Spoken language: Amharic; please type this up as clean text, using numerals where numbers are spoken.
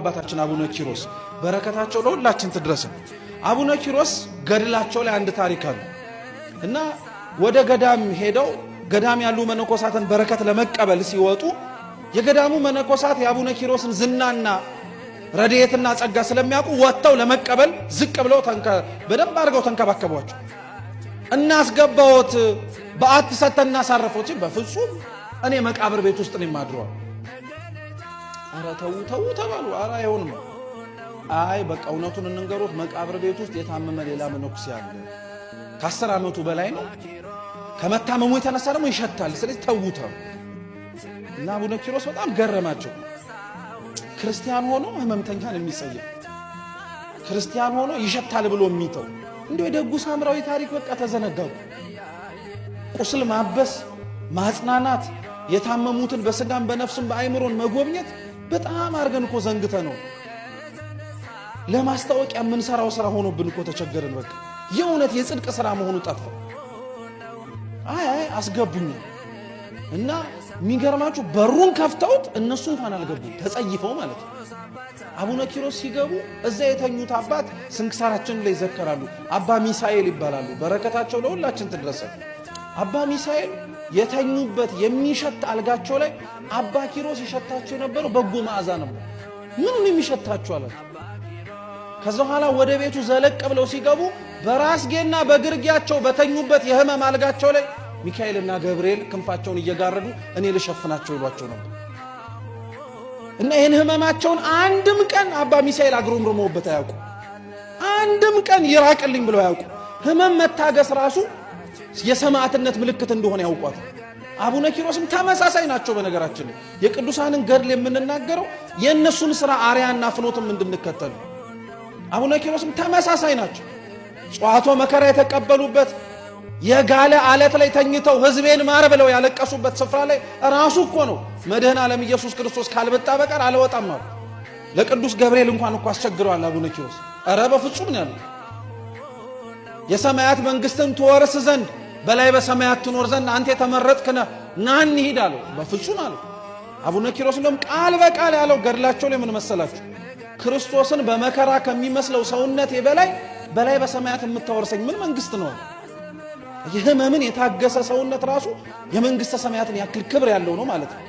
አባታችን አቡነ ኪሮስ በረከታቸው ለሁላችን ትድረስ። አቡነ ኪሮስ ገድላቸው ላይ አንድ ታሪክ አለ እና ወደ ገዳም ሄደው ገዳም ያሉ መነኮሳትን በረከት ለመቀበል ሲወጡ የገዳሙ መነኮሳት የአቡነ ኪሮስን ዝናና ረድኤትና ጸጋ ስለሚያውቁ ወጥተው ለመቀበል ዝቅ ብለው በደንብ አድርገው ተንከባከቧቸው። እናስገባዎት በአት ሰተና ሳረፎት በፍጹም እኔ መቃብር ቤት ውስጥ ነኝ ማድረው። አረ ተው ተባሉ። አረ አይሆንም። አይ በቃ እውነቱን እንንገሩት፣ መቃብር ቤት ውስጥ የታመመ ሌላ መነኩሴ አለ። ከ10 ዓመቱ በላይ ነው። ከመታመሙ የተነሳ ደግሞ ይሸታል። ስለዚህ ተውተው እና አቡነ ኪሮስ በጣም ገረማቸው። ክርስቲያን ሆኖ ህመምተኛን የሚጸየፍ ክርስቲያን ሆኖ ይሸታል ብሎ የሚተው እንደው የደጉ ሳምራዊ ታሪክ በቃ ተዘነጋው። ቁስል ማበስ፣ ማጽናናት፣ የታመሙትን በስጋም በነፍስም በአይምሮን መጎብኘት በጣም አርገን እኮ ዘንግተ ነው። ለማስታወቂያ የምንሰራው ስራ ሆኖብን እኮ ተቸገርን። በቃ የእውነት የጽድቅ ስራ መሆኑ ጠፋ። አይ አስገቡኝ እና የሚገርማችሁ በሩን ከፍተውት እነሱ እንኳን አልገቡም፣ ተጸይፈው ማለት ነው። አቡነ ኪሮስ ሲገቡ እዛ የተኙት አባት ስንክሳራችን ላይ ይዘከራሉ። አባ ሚሳኤል ይባላሉ። በረከታቸው ለሁላችን ትድረስ። አባ ሚሳኤል የተኙበት የሚሸት አልጋቸው ላይ አባ ኪሮስ ይሸታቸው የነበረው በጎ መዓዛ ነበር። ምኑን የሚሸታቸው አለ። ከዛ በኋላ ወደ ቤቱ ዘለቅ ብለው ሲገቡ በራስጌና በግርጌያቸው በተኙበት የህመም አልጋቸው ላይ ሚካኤልና ገብርኤል ክንፋቸውን እየጋረዱ እኔ ልሸፍናቸው ይሏቸው ነበር እና ይህን ህመማቸውን አንድም ቀን አባ ሚሳኤል አግሮምርመውበት አያውቁ። አንድም ቀን ይራቅልኝ ብለው አያውቁ። ህመም መታገስ ራሱ የሰማዕትነት ምልክት እንደሆነ ያውቋት። አቡነ ኪሮስም ተመሳሳይ ናቸው። በነገራችን ላይ የቅዱሳንን ገድል የምንናገረው የእነሱን ስራ አርያና ፍኖትም እንድንከተል። አቡነ ኪሮስም ተመሳሳይ ናቸው። ጿቶ መከራ የተቀበሉበት የጋለ አለት ላይ ተኝተው ህዝቤን ማር ብለው ያለቀሱበት ስፍራ ላይ ራሱ እኮ ነው መድኃኔ ዓለም ኢየሱስ ክርስቶስ ካልበጣ በቀር አልወጣም አሉ። ለቅዱስ ገብርኤል እንኳን እኮ አስቸግረዋል አቡነ ኪሮስ። ኧረ በፍጹም ነው ያሉት። የሰማያት መንግስትን ትወርስ ዘንድ በላይ በሰማያት ትኖር ዘንድ አንተ የተመረጥክ ነህ፣ ና እንሂድ አለው። በፍጹም አሉ አቡነ ኪሮስ። እንደውም ቃል በቃል ያለው ገድላቸው ላይ ምን መሰላችሁ? ክርስቶስን በመከራ ከሚመስለው ሰውነቴ በላይ በሰማያት የምታወርሰኝ ምን መንግስት ነው? የህመምን የታገሰ ሰውነት ራሱ የመንግስተ ሰማያትን ያክል ክብር ያለው ነው ማለት ነው።